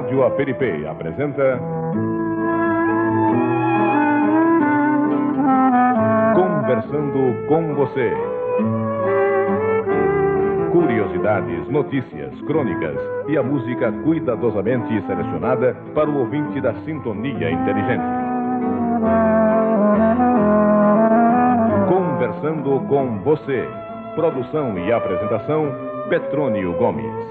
Rádio Aperipê apresenta Conversando com você. Curiosidades, notícias, crônicas e a música cuidadosamente selecionada para o ouvinte da sintonia inteligente. Conversando com você. Produção e apresentação, Petrônio Gomes.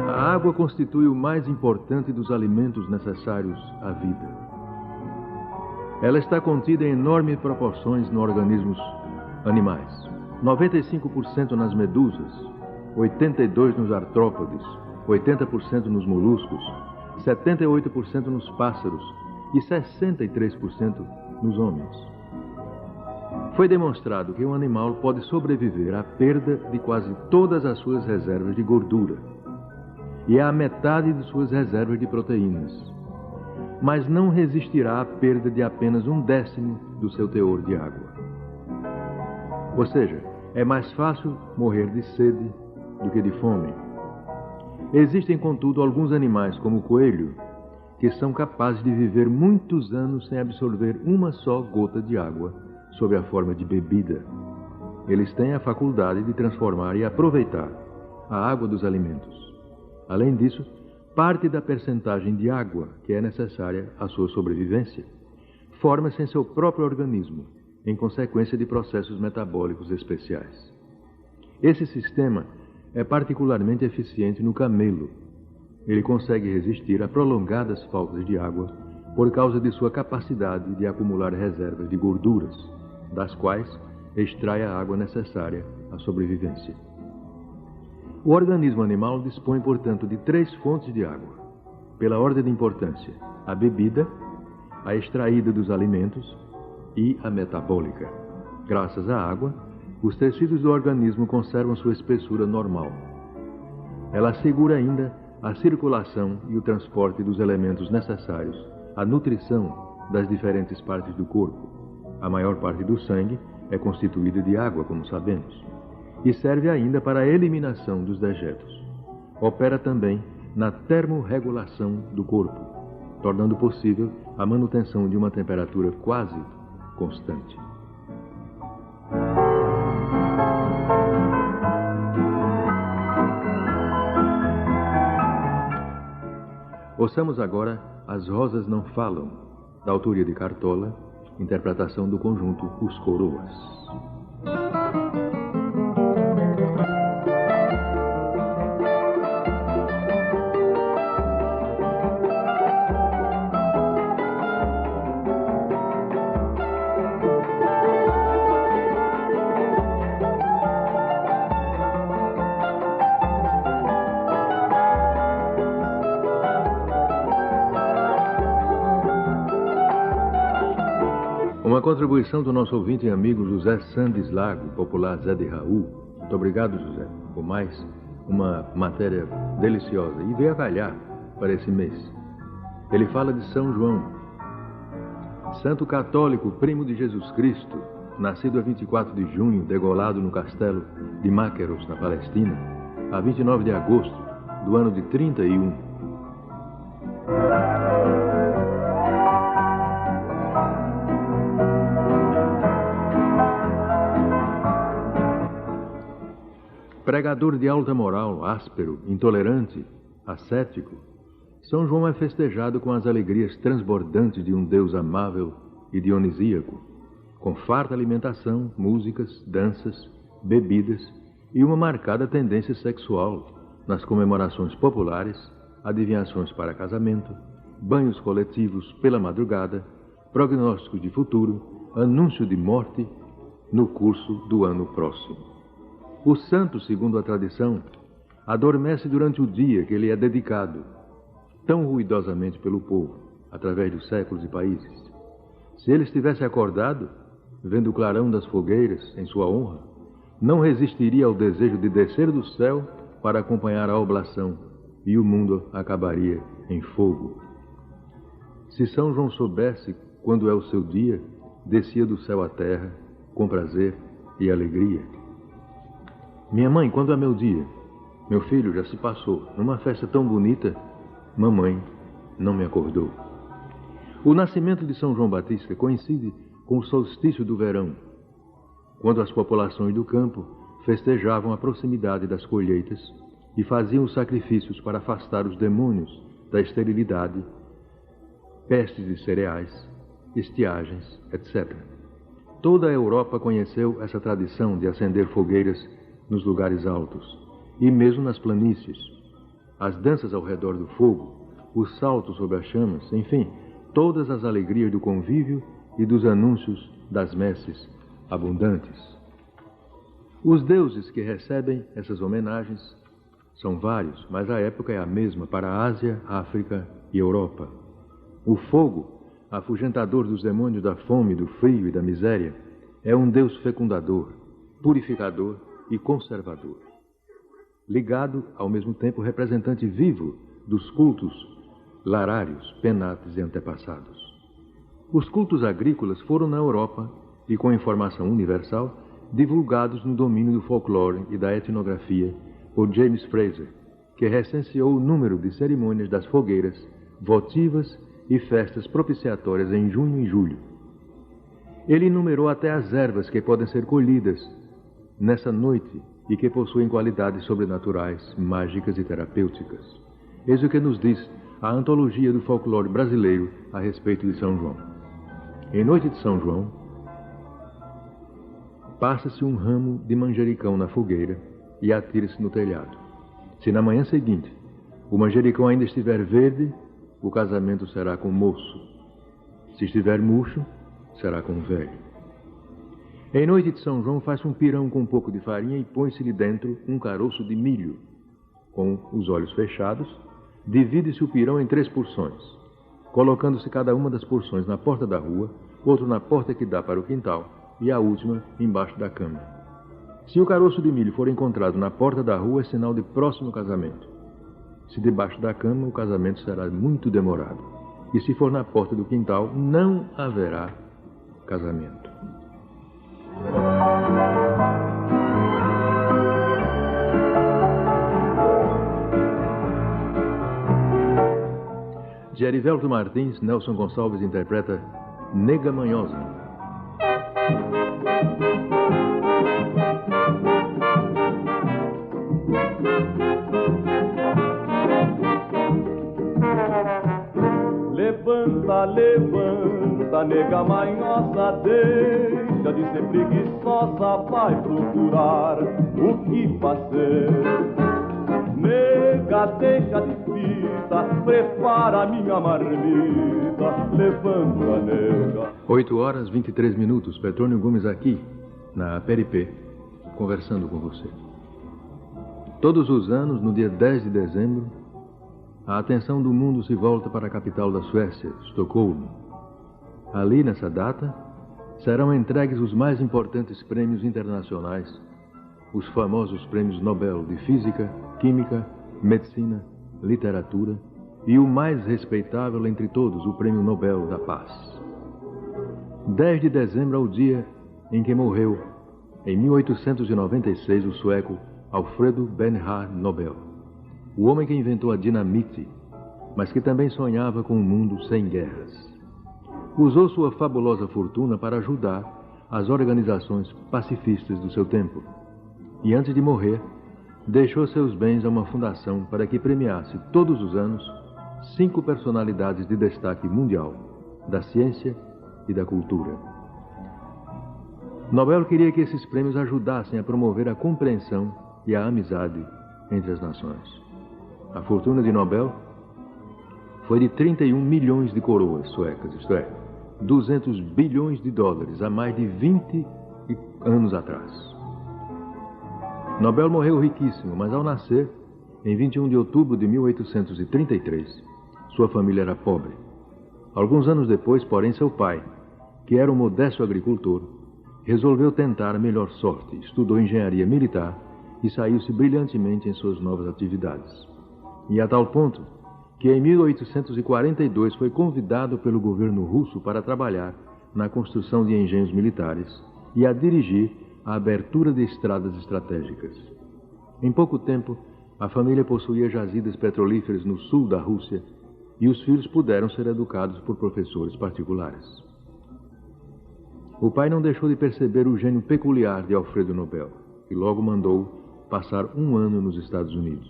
A água constitui o mais importante dos alimentos necessários à vida. Ela está contida em enormes proporções nos organismos animais. 95% nas medusas, 82% nos artrópodes, 80% nos moluscos, 78% nos pássaros e 63% nos homens. Foi demonstrado que um animal pode sobreviver à perda de quase todas as suas reservas de gordura e à metade de suas reservas de proteínas, mas não resistirá à perda de apenas 1/10 do seu teor de água. Ou seja, é mais fácil morrer de sede do que de fome. Existem, contudo, alguns animais, como o coelho, que são capazes de viver muitos anos sem absorver uma só gota de água sob a forma de bebida. Eles têm a faculdade de transformar e aproveitar a água dos alimentos. Além disso, parte da percentagem de água que é necessária à sua sobrevivência forma-se em seu próprio organismo, em consequência de processos metabólicos especiais. Esse sistema é particularmente eficiente no camelo. Ele consegue resistir a prolongadas faltas de água por causa de sua capacidade de acumular reservas de gorduras, das quais extrai a água necessária à sobrevivência. O organismo animal dispõe, portanto, de 3 fontes de água, pela ordem de importância: a bebida, a extraída dos alimentos e a metabólica. Graças à água, os tecidos do organismo conservam sua espessura normal. Ela assegura ainda a circulação e o transporte dos elementos necessários à nutrição das diferentes partes do corpo. A maior parte do sangue é constituída de água, como sabemos, e serve ainda para a eliminação dos dejetos. Opera também na termorregulação do corpo, tornando possível a manutenção de uma temperatura quase constante. Ouçamos agora As Rosas Não Falam, da autoria de Cartola, interpretação do conjunto Os Coroas. Uma contribuição do nosso ouvinte e amigo José Sandes Lago, popular Zé de Raul. Muito obrigado, José, por mais uma matéria deliciosa. E veio a calhar para esse mês. Ele fala de São João, santo católico, primo de Jesus Cristo, nascido a 24 de junho, degolado no castelo de Máqueros, na Palestina, a 29 de agosto do ano de 31. Pregador de alta moral, áspero, intolerante, ascético, São João é festejado com as alegrias transbordantes de um Deus amável e dionisíaco, com farta alimentação, músicas, danças, bebidas e uma marcada tendência sexual nas comemorações populares, adivinhações para casamento, banhos coletivos pela madrugada, prognósticos de futuro, anúncio de morte no curso do ano próximo. O santo, segundo a tradição, adormece durante o dia que lhe é dedicado, tão ruidosamente pelo povo, através dos séculos e países. Se ele estivesse acordado, vendo o clarão das fogueiras em sua honra, não resistiria ao desejo de descer do céu para acompanhar a oblação, e o mundo acabaria em fogo. Se São João soubesse quando é o seu dia, descia do céu à terra com prazer e alegria. Minha mãe, quando é meu dia? Meu filho, já se passou. Numa festa tão bonita, mamãe não me acordou. O nascimento de São João Batista coincide com o solstício do verão, quando as populações do campo festejavam a proximidade das colheitas e faziam os sacrifícios para afastar os demônios da esterilidade, pestes de cereais, estiagens, etc. Toda a Europa conheceu essa tradição de acender fogueiras nos lugares altos e mesmo nas planícies. As danças ao redor do fogo, os saltos sobre as chamas, enfim, todas as alegrias do convívio e dos anúncios das messes abundantes. Os deuses que recebem essas homenagens são vários, mas a época é a mesma para a Ásia, África e Europa. O fogo, afugentador dos demônios da fome, do frio e da miséria, é um Deus fecundador, purificador e conservador. Ligado, ao mesmo tempo, representante vivo dos cultos larários, penates e antepassados. Os cultos agrícolas foram na Europa e, com informação universal, divulgados no domínio do folclore e da etnografia por James Fraser, que recenseou o número de cerimônias das fogueiras, votivas e festas propiciatórias em junho e julho. Ele enumerou até as ervas que podem ser colhidas nessa noite e que possuem qualidades sobrenaturais, mágicas e terapêuticas. Eis o que nos diz a antologia do folclore brasileiro a respeito de São João. Em noite de São João, passa-se um ramo de manjericão na fogueira e atira-se no telhado. Se na manhã seguinte o manjericão ainda estiver verde, o casamento será com o moço. Se estiver murcho, será com o velho. Em noite de São João, faz-se um pirão com um pouco de farinha e põe-se-lhe dentro um caroço de milho. Com os olhos fechados, divide-se o pirão em 3 porções, colocando-se cada uma das porções na porta da rua, outro na porta que dá para o quintal e a última embaixo da cama. Se o caroço de milho for encontrado na porta da rua, é sinal de próximo casamento. Se debaixo da cama, o casamento será muito demorado. E se for na porta do quintal, não haverá casamento. De Erivelto Martins, Nelson Gonçalves interpreta Nega Manhosa. Levanta, levanta, nega manhosa, deixa de ser preguiçosa, vai procurar o que fazer. Nega, deixa de fita, prepara minha marmita, levanta, nega. 8h23, Petrônio Gomes aqui, na Peripê, conversando com você. Todos os anos, no dia 10 de dezembro, a atenção do mundo se volta para a capital da Suécia, Estocolmo. Ali, nessa data, serão entregues os mais importantes prêmios internacionais, os famosos prêmios Nobel de Física, Química, Medicina, Literatura e o mais respeitável entre todos, o Prêmio Nobel da Paz. 10 de dezembro é o dia em que morreu, em 1896, o sueco Alfredo Bernhard Nobel, o homem que inventou a dinamite, mas que também sonhava com um mundo sem guerras. Usou sua fabulosa fortuna para ajudar as organizações pacifistas do seu tempo. E antes de morrer, deixou seus bens a uma fundação para que premiasse todos os anos 5 personalidades de destaque mundial, da ciência e da cultura. Nobel queria que esses prêmios ajudassem a promover a compreensão e a amizade entre as nações. A fortuna de Nobel foi de 31 milhões de coroas suecas, isto é, 200 bilhões de dólares, há mais de 20 anos atrás. Nobel morreu riquíssimo, mas ao nascer, em 21 de outubro de 1833, sua família era pobre. Alguns anos depois, porém, seu pai, que era um modesto agricultor, resolveu tentar a melhor sorte, estudou engenharia militar e saiu-se brilhantemente em suas novas atividades. E a tal ponto que em 1842 foi convidado pelo governo russo para trabalhar na construção de engenhos militares e a dirigir a abertura de estradas estratégicas. Em pouco tempo, a família possuía jazidas petrolíferas no sul da Rússia e os filhos puderam ser educados por professores particulares. O pai não deixou de perceber o gênio peculiar de Alfredo Nobel e logo mandou passar um ano nos Estados Unidos.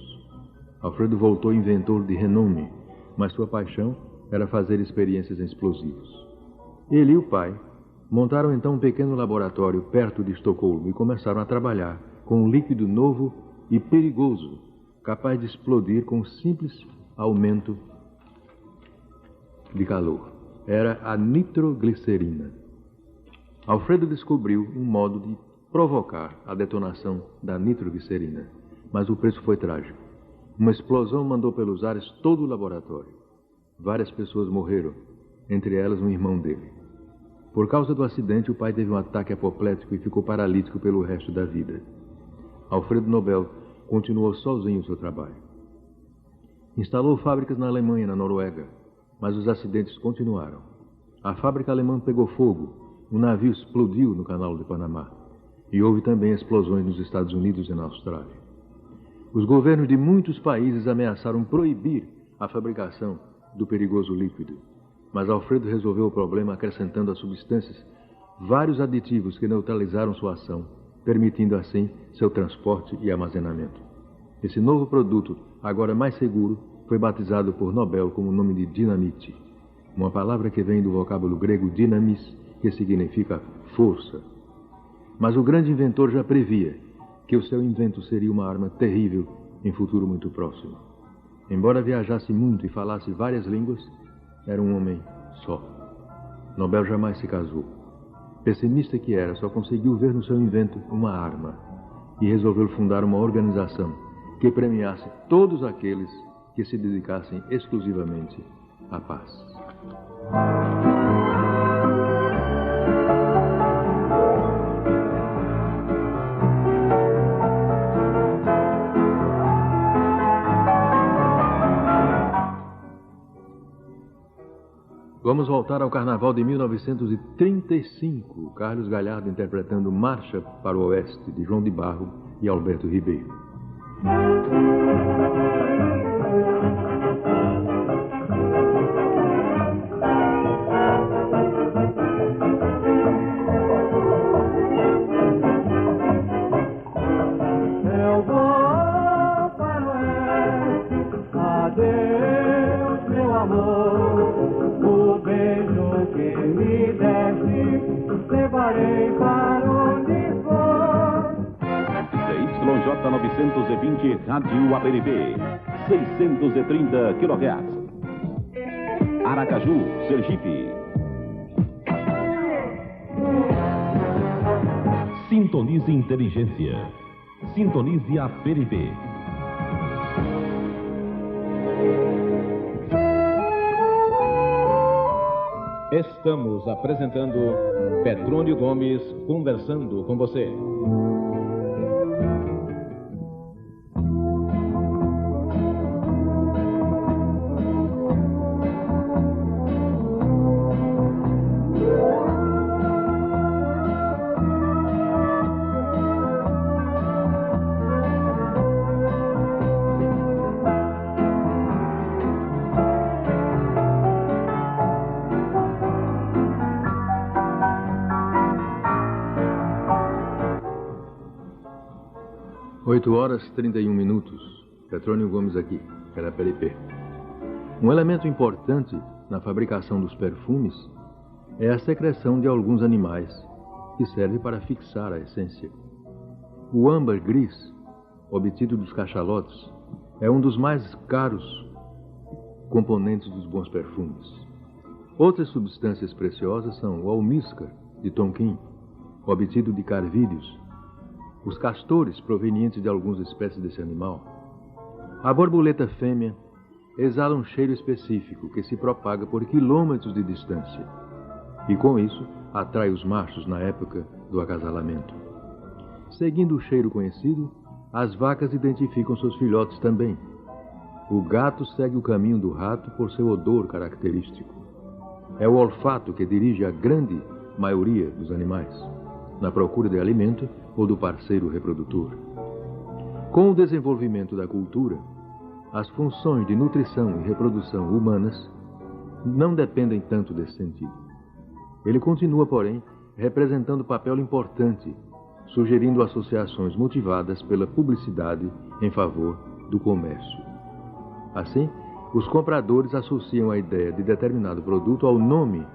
Alfredo voltou inventor de renome, mas sua paixão era fazer experiências em explosivos. Ele e o pai montaram então um pequeno laboratório perto de Estocolmo e começaram a trabalhar com um líquido novo e perigoso, capaz de explodir com um simples aumento de calor. Era a nitroglicerina. Alfredo descobriu um modo de provocar a detonação da nitroglicerina, mas o preço foi trágico. Uma explosão mandou pelos ares todo o laboratório. Várias pessoas morreram, entre elas um irmão dele. Por causa do acidente, o pai teve um ataque apoplético e ficou paralítico pelo resto da vida. Alfredo Nobel continuou sozinho o seu trabalho. Instalou fábricas na Alemanha e na Noruega, mas os acidentes continuaram. A fábrica alemã pegou fogo, um navio explodiu no Canal de Panamá e houve também explosões nos Estados Unidos e na Austrália. Os governos de muitos países ameaçaram proibir a fabricação do perigoso líquido, mas Alfredo resolveu o problema acrescentando às substâncias vários aditivos que neutralizaram sua ação, permitindo assim seu transporte e armazenamento. Esse novo produto, agora mais seguro, foi batizado por Nobel com o nome de dinamite, uma palavra que vem do vocábulo grego dynamis, que significa força. Mas o grande inventor já previa que o seu invento seria uma arma terrível em futuro muito próximo. Embora viajasse muito e falasse várias línguas, era um homem só. Nobel jamais se casou. Pessimista que era, só conseguiu ver no seu invento uma arma e resolveu fundar uma organização que premiasse todos aqueles que se dedicassem exclusivamente à paz. Vamos voltar ao Carnaval de 1935, Carlos Galhardo interpretando Marcha para o Oeste, de João de Barro e Alberto Ribeiro. Eu vou para o oeste, adeus meu amor. O beijo que me deste, levarei para onde for. CYJ 920, Rádio APNB, 630 kHz. Aracaju, Sergipe. Sintonize inteligência. Sintonize a PNB. Estamos apresentando Petrônio Gomes conversando com você. Oito horas e 31 minutos. Petrônio Gomes aqui, pela PLP. Um elemento importante na fabricação dos perfumes é a secreção de alguns animais, que serve para fixar a essência. O âmbar gris, obtido dos cachalotes, é um dos mais caros componentes dos bons perfumes. Outras substâncias preciosas são o almíscar, de Tonquim, obtido de carvídeos, os castores provenientes de algumas espécies desse animal. A borboleta fêmea exala um cheiro específico que se propaga por quilômetros de distância. e com isso atrai os machos na época do acasalamento. Seguindo o cheiro conhecido, as vacas identificam seus filhotes também. O gato segue o caminho do rato por seu odor característico. É o olfato que dirige a grande maioria dos animais, na procura de alimento ou do parceiro reprodutor. Com o desenvolvimento da cultura, as funções de nutrição e reprodução humanas não dependem tanto desse sentido. Ele continua, porém, representando papel importante, sugerindo associações motivadas pela publicidade em favor do comércio. Assim, os compradores associam a ideia de determinado produto ao nome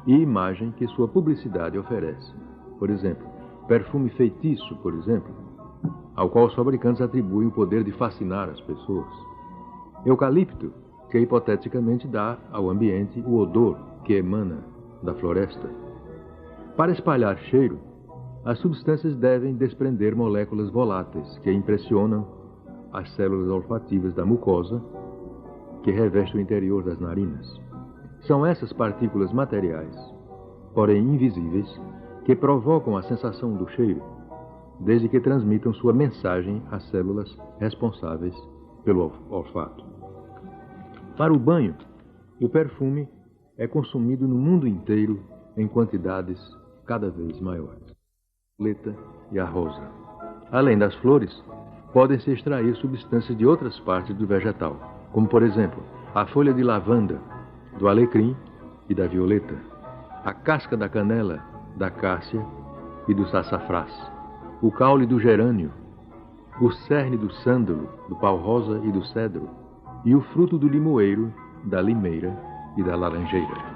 e imagem que sua publicidade oferece. Por exemplo, perfume feitiço, por exemplo, ao qual os fabricantes atribuem o poder de fascinar as pessoas. Eucalipto, que hipoteticamente dá ao ambiente o odor que emana da floresta. Para espalhar cheiro, as substâncias devem desprender moléculas voláteis que impressionam as células olfativas da mucosa que reveste o interior das narinas. São essas partículas materiais, porém invisíveis, que provocam a sensação do cheiro, desde que transmitam sua mensagem às células responsáveis pelo olfato. Para o banho, o perfume é consumido no mundo inteiro em quantidades cada vez maiores. A violeta e a rosa. Além das flores, podem-se extrair substâncias de outras partes do vegetal, como, por exemplo, a folha de lavanda, do alecrim e da violeta, a casca da canela, da cássia e do sassafrás, o caule do gerânio, o cerne do sândalo, do pau-rosa e do cedro, e o fruto do limoeiro, da limeira e da laranjeira.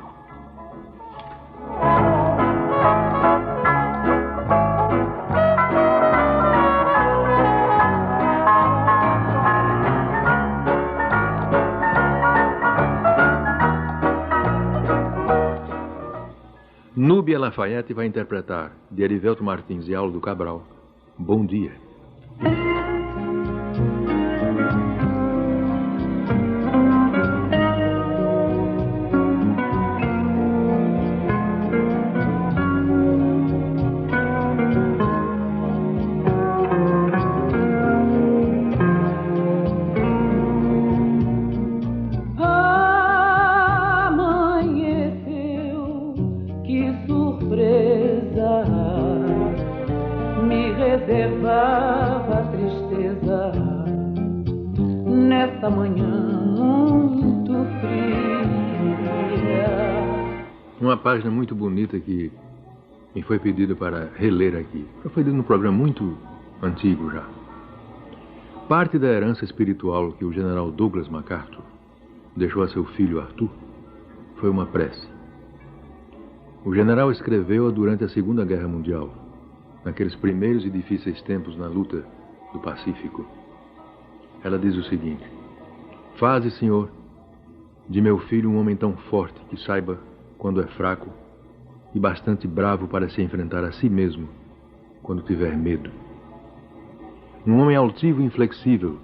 Núbia Lafayette vai interpretar, de Erivelto Martins e Aldo Cabral, Bom Dia. Reservava tristeza nesta manhã muito fria. Uma página muito bonita que me foi pedido para reler aqui. Foi lido num programa muito antigo já. Parte da herança espiritual que o general Douglas MacArthur deixou a seu filho Arthur foi uma prece. O general escreveu-a durante a Segunda Guerra Mundial, naqueles primeiros e difíceis tempos na luta do Pacífico. Ela diz o seguinte: faze, Senhor, de meu filho um homem tão forte que saiba quando é fraco e bastante bravo para se enfrentar a si mesmo quando tiver medo. Um homem altivo e inflexível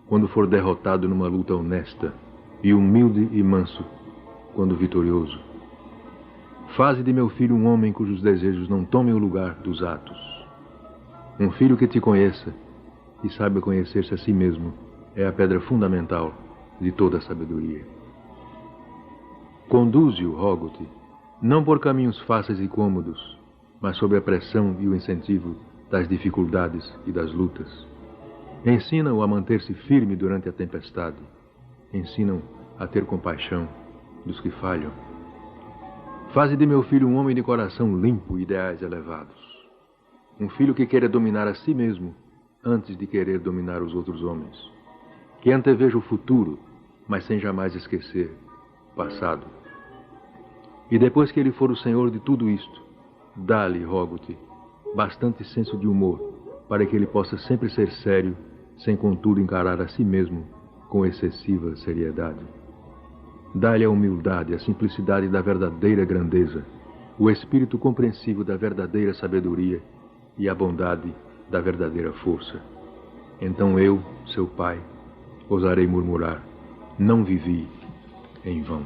quando for derrotado numa luta honesta e humilde e manso quando vitorioso. Faze de meu filho um homem cujos desejos não tomem o lugar dos atos. Um filho que te conheça e saiba conhecer-se a si mesmo é a pedra fundamental de toda a sabedoria. Conduze-o, rogo-te, não por caminhos fáceis e cômodos, mas sob a pressão e o incentivo das dificuldades e das lutas. Ensina-o a manter-se firme durante a tempestade. Ensina-o a ter compaixão dos que falham. Faze de meu filho um homem de coração limpo e ideais elevados. Um filho que queira dominar a si mesmo antes de querer dominar os outros homens. Que anteveja o futuro, mas sem jamais esquecer o passado. E depois que ele for o senhor de tudo isto, dá-lhe, rogo-te, bastante senso de humor para que ele possa sempre ser sério, sem contudo encarar a si mesmo com excessiva seriedade. Dá-lhe a humildade, a simplicidade da verdadeira grandeza, o espírito compreensivo da verdadeira sabedoria e a bondade da verdadeira força. Então eu, seu pai, ousarei murmurar: não vivi em vão.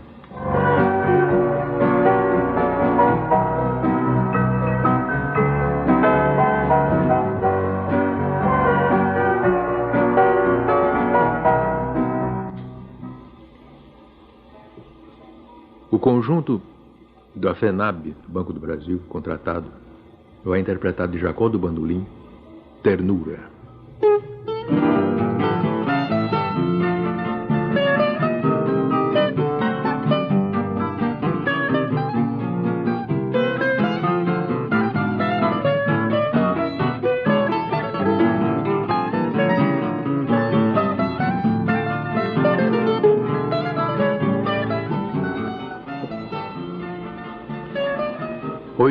conjunto da FENAB, do Banco do Brasil, contratado, vai interpretar de Jacó do Bandolim, Ternura.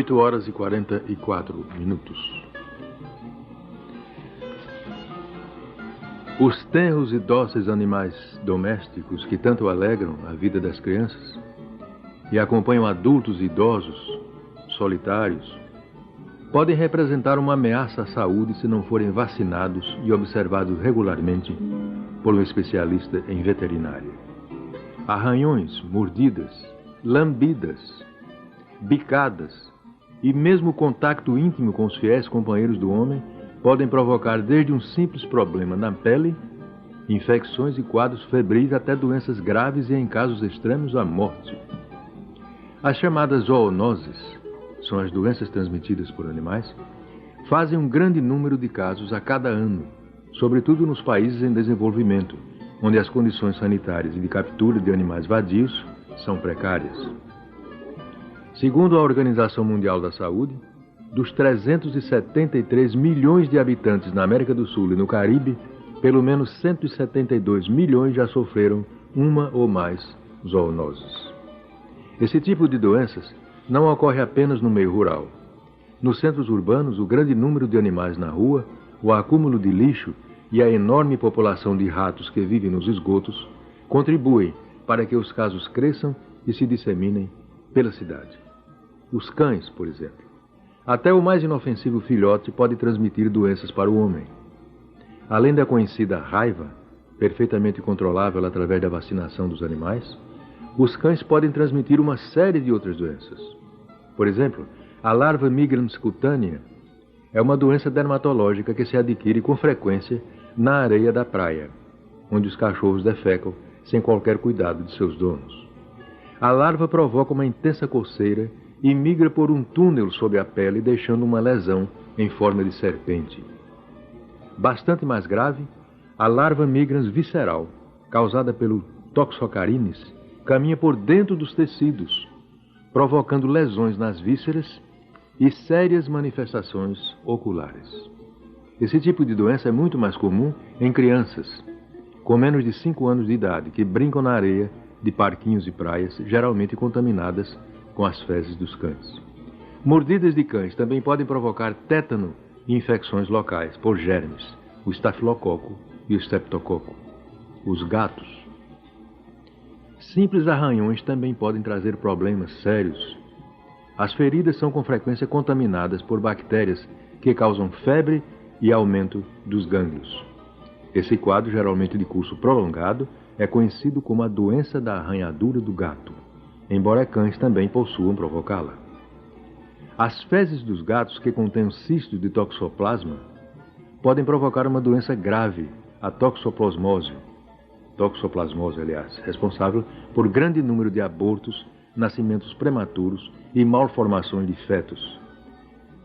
8 horas e 44 minutos. Os tenros e dóceis animais domésticos que tanto alegram a vida das crianças e acompanham adultos e idosos solitários podem representar uma ameaça à saúde se não forem vacinados e observados regularmente por um especialista em veterinária. Arranhões, mordidas, lambidas, bicadas e mesmo contato íntimo com os fiéis companheiros do homem podem provocar desde um simples problema na pele, infecções e quadros febris até doenças graves e, em casos extremos, a morte. As chamadas zoonoses, são as doenças transmitidas por animais, fazem um grande número de casos a cada ano, sobretudo nos países em desenvolvimento, onde as condições sanitárias e de captura de animais vadios são precárias. Segundo a Organização Mundial da Saúde, dos 373 milhões de habitantes na América do Sul e no Caribe, pelo menos 172 milhões já sofreram uma ou mais zoonoses. Esse tipo de doenças não ocorre apenas no meio rural. Nos centros urbanos, o grande número de animais na rua, o acúmulo de lixo e a enorme população de ratos que vivem nos esgotos contribuem para que os casos cresçam e se disseminem pela cidade. Os cães, por exemplo. Até o mais inofensivo filhote pode transmitir doenças para o homem. Além da conhecida raiva, perfeitamente controlável através da vacinação dos animais, os cães podem transmitir uma série de outras doenças. Por exemplo, a larva migrans cutânea é uma doença dermatológica que se adquire com frequência na areia da praia, onde os cachorros defecam sem qualquer cuidado de seus donos. A larva provoca uma intensa coceira e migra por um túnel sob a pele, deixando uma lesão em forma de serpente. Bastante mais grave, a larva migrans visceral, causada pelo Toxocarines, caminha por dentro dos tecidos, provocando lesões nas vísceras e sérias manifestações oculares. Esse tipo de doença é muito mais comum em crianças com menos de 5 anos de idade, que brincam na areia de parquinhos e praias, geralmente contaminadas com as fezes dos cães. Mordidas de cães também podem provocar tétano e infecções locais por germes, o estafilococo e o streptococo. Os gatos. Simples arranhões também podem trazer problemas sérios. As feridas são com frequência contaminadas por bactérias que causam febre e aumento dos gânglios. Esse quadro, geralmente de curso prolongado, é conhecido como a doença da arranhadura do gato, embora cães também possuam provocá-la. As fezes dos gatos que contêm cistos de toxoplasma podem provocar uma doença grave, a toxoplasmose, responsável por grande número de abortos, nascimentos prematuros e malformações de fetos.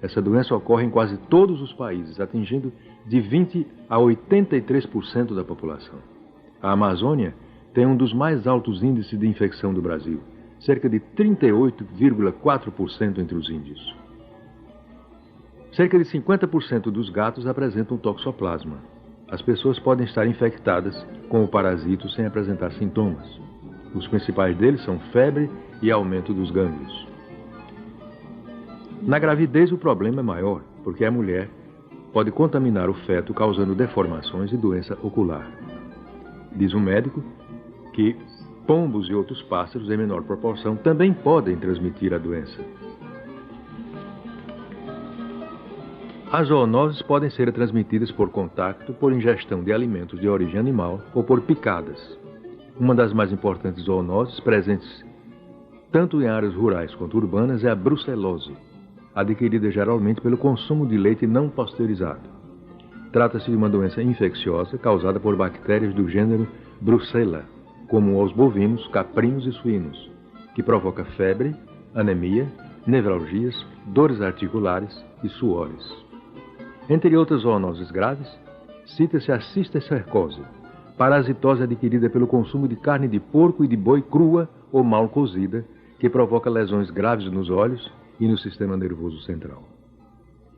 Essa doença ocorre em quase todos os países, atingindo de 20% a 83% da população. A Amazônia tem um dos mais altos índices de infecção do Brasil, cerca de 38,4% entre os índios. Cerca de 50% dos gatos apresentam toxoplasma. As pessoas podem estar infectadas com o parasito sem apresentar sintomas. Os principais deles são febre e aumento dos gânglios. Na gravidez, o problema é maior, porque a mulher pode contaminar o feto, causando deformações e doença ocular. Diz um médico que pombos e outros pássaros, em menor proporção, também podem transmitir a doença. As zoonoses podem ser transmitidas por contato, por ingestão de alimentos de origem animal ou por picadas. Uma das mais importantes zoonoses presentes tanto em áreas rurais quanto urbanas é a brucelose, adquirida geralmente pelo consumo de leite não pasteurizado. Trata-se de uma doença infecciosa causada por bactérias do gênero Brucella, comum aos bovinos, caprinos e suínos, que provoca febre, anemia, nevralgias, dores articulares e suores. Entre outras zoonoses graves, cita-se a cisticercose, parasitose adquirida pelo consumo de carne de porco e de boi crua ou mal cozida, que provoca lesões graves nos olhos e no sistema nervoso central.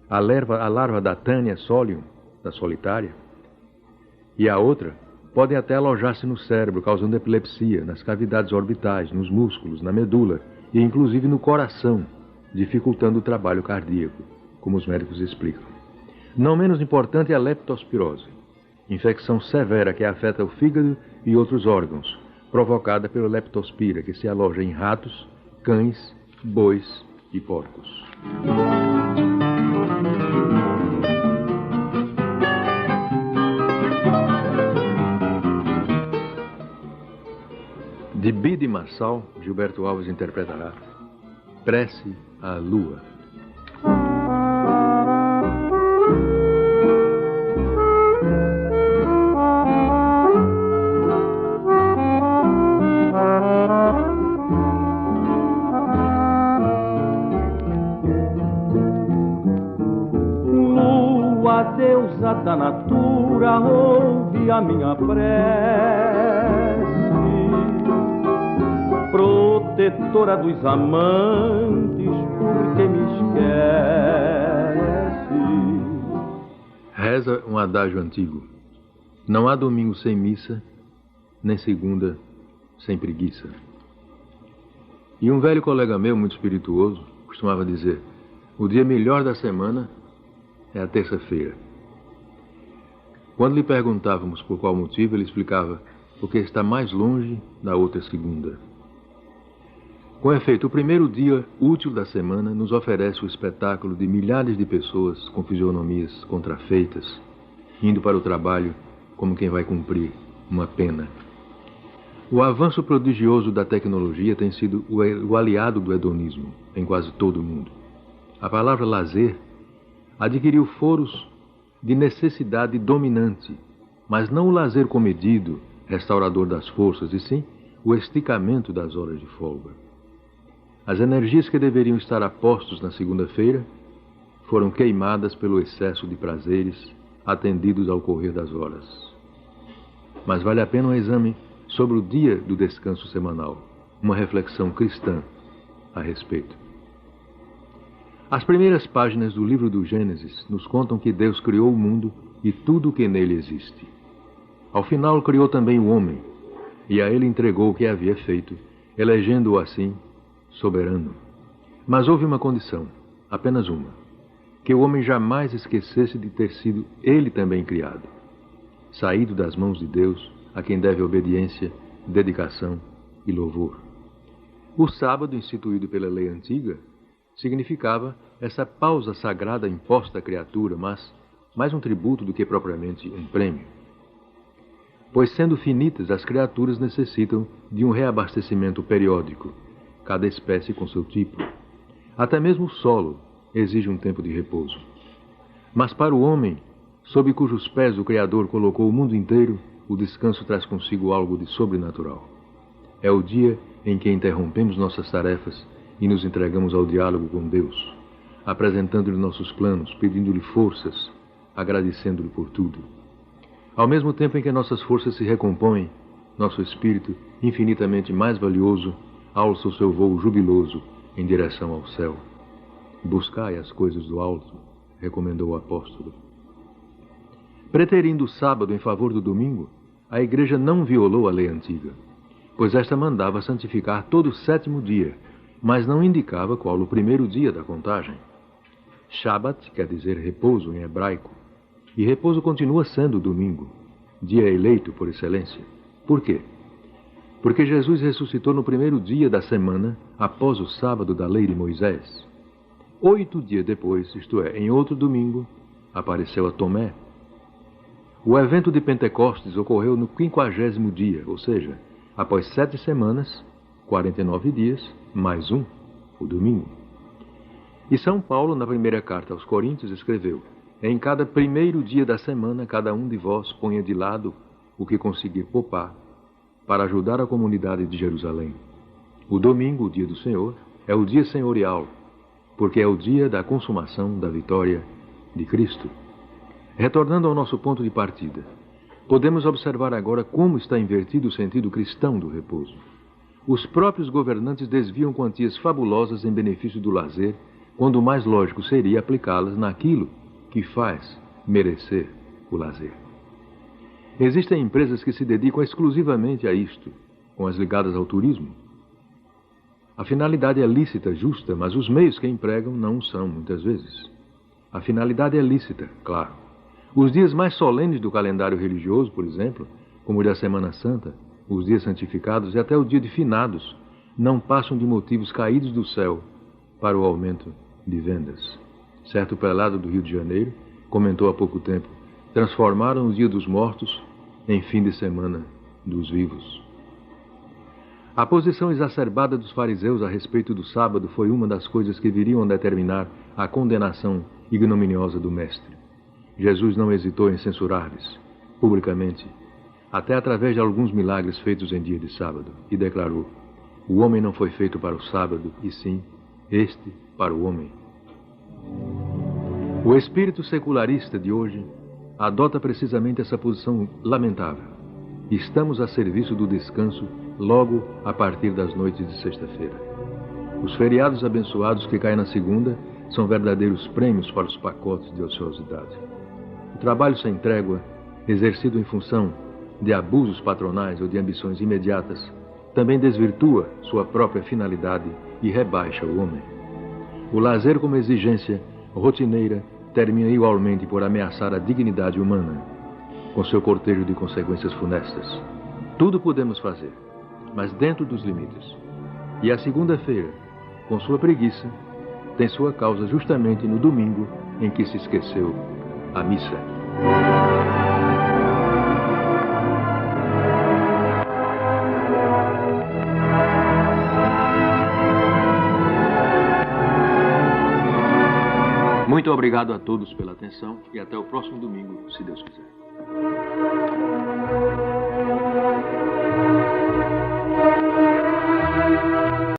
A larva da Tânia solium, da solitária, e a outra podem até alojar-se no cérebro, causando epilepsia, nas cavidades orbitais, nos músculos, na medula e inclusive no coração, dificultando o trabalho cardíaco, como os médicos explicam. Não menos importante é a leptospirose, infecção severa que afeta o fígado e outros órgãos, provocada pela leptospira, que se aloja em ratos, cães, bois e porcos. De Bide Marçal, Gilberto Alves interpretará Prece à Lua. Lua, deusa da natura, ouve a minha prece, protetora dos amantes, porque me esquece. Reza um adágio antigo: não há domingo sem missa, nem segunda sem preguiça. E um velho colega meu, muito espirituoso, costumava dizer: o dia melhor da semana é a terça-feira. Quando lhe perguntávamos por qual motivo, ele explicava: porque está mais longe da outra segunda. Com efeito, o primeiro dia útil da semana nos oferece o espetáculo de milhares de pessoas com fisionomias contrafeitas, indo para o trabalho como quem vai cumprir uma pena. O avanço prodigioso da tecnologia tem sido o aliado do hedonismo em quase todo o mundo. A palavra lazer adquiriu foros de necessidade dominante, mas não o lazer comedido, restaurador das forças, e sim o esticamento das horas de folga. As energias que deveriam estar a postos na segunda-feira foram queimadas pelo excesso de prazeres atendidos ao correr das horas. Mas vale a pena um exame sobre o dia do descanso semanal, uma reflexão cristã a respeito. As primeiras páginas do livro do Gênesis nos contam que Deus criou o mundo e tudo o que nele existe. Ao final, criou também o homem, e a ele entregou o que havia feito, elegendo-o assim soberano. Mas houve uma condição, apenas uma: que o homem jamais esquecesse de ter sido ele também criado, saído das mãos de Deus, a quem deve obediência, dedicação e louvor. O sábado, instituído pela lei antiga, significava essa pausa sagrada imposta à criatura, mas mais um tributo do que propriamente um prêmio. Pois, sendo finitas, as criaturas necessitam de um reabastecimento periódico, cada espécie com seu tipo. Até mesmo o solo exige um tempo de repouso. Mas para o homem, sob cujos pés o Criador colocou o mundo inteiro, o descanso traz consigo algo de sobrenatural. É o dia em que interrompemos nossas tarefas e nos entregamos ao diálogo com Deus, apresentando-lhe nossos planos, pedindo-lhe forças, agradecendo-lhe por tudo. Ao mesmo tempo em que nossas forças se recompõem, nosso espírito, infinitamente mais valioso, alça o seu voo jubiloso em direção ao céu. Buscai as coisas do alto, recomendou o apóstolo. Preterindo o sábado em favor do domingo, a Igreja não violou a lei antiga, pois esta mandava santificar todo o sétimo dia, mas não indicava qual o primeiro dia da contagem. Shabat quer dizer repouso em hebraico, e repouso continua sendo o domingo, dia eleito por excelência. Por quê? Porque Jesus ressuscitou no primeiro dia da semana, após o sábado da lei de Moisés. 8 dias depois, isto é, em outro domingo, apareceu a Tomé. O evento de Pentecostes ocorreu no 50º dia, ou seja, após 7 semanas, 49 dias, mais um, o domingo. E São Paulo, na primeira carta aos Coríntios, escreveu: em cada primeiro dia da semana, cada um de vós ponha de lado o que conseguir poupar, para ajudar a comunidade de Jerusalém. O domingo, o dia do Senhor, é o dia senhorial, porque é o dia da consumação da vitória de Cristo. Retornando ao nosso ponto de partida, podemos observar agora como está invertido o sentido cristão do repouso. Os próprios governantes desviam quantias fabulosas em benefício do lazer, quando o mais lógico seria aplicá-las naquilo que faz merecer o lazer. Existem empresas que se dedicam exclusivamente a isto, com as ligadas ao turismo. A finalidade é lícita, justa, mas os meios que empregam não são, muitas vezes. A finalidade é lícita, claro. Os dias mais solenes do calendário religioso, por exemplo, como o da Semana Santa, os dias santificados e até o dia de finados, não passam de motivos caídos do céu para o aumento de vendas. Certo prelado do Rio de Janeiro comentou há pouco tempo: transformaram o dia dos mortos em fim de semana dos vivos. A posição exacerbada dos fariseus a respeito do sábado foi uma das coisas que viriam a determinar a condenação ignominiosa do Mestre. Jesus não hesitou em censurar-lhes, publicamente, até através de alguns milagres feitos em dia de sábado, e declarou: o homem não foi feito para o sábado, e sim, este para o homem. O espírito secularista de hoje adota precisamente essa posição lamentável. Estamos a serviço do descanso logo a partir das noites de sexta-feira. Os feriados abençoados que caem na segunda são verdadeiros prêmios para os pacotes de ociosidade. O trabalho sem trégua, exercido em função de abusos patronais ou de ambições imediatas, também desvirtua sua própria finalidade e rebaixa o homem. O lazer como exigência rotineira termina igualmente por ameaçar a dignidade humana, com seu cortejo de consequências funestas. Tudo podemos fazer, mas dentro dos limites. E a segunda-feira, com sua preguiça, tem sua causa justamente no domingo em que se esqueceu a missa. Muito obrigado a todos pela atenção e até o próximo domingo, se Deus quiser.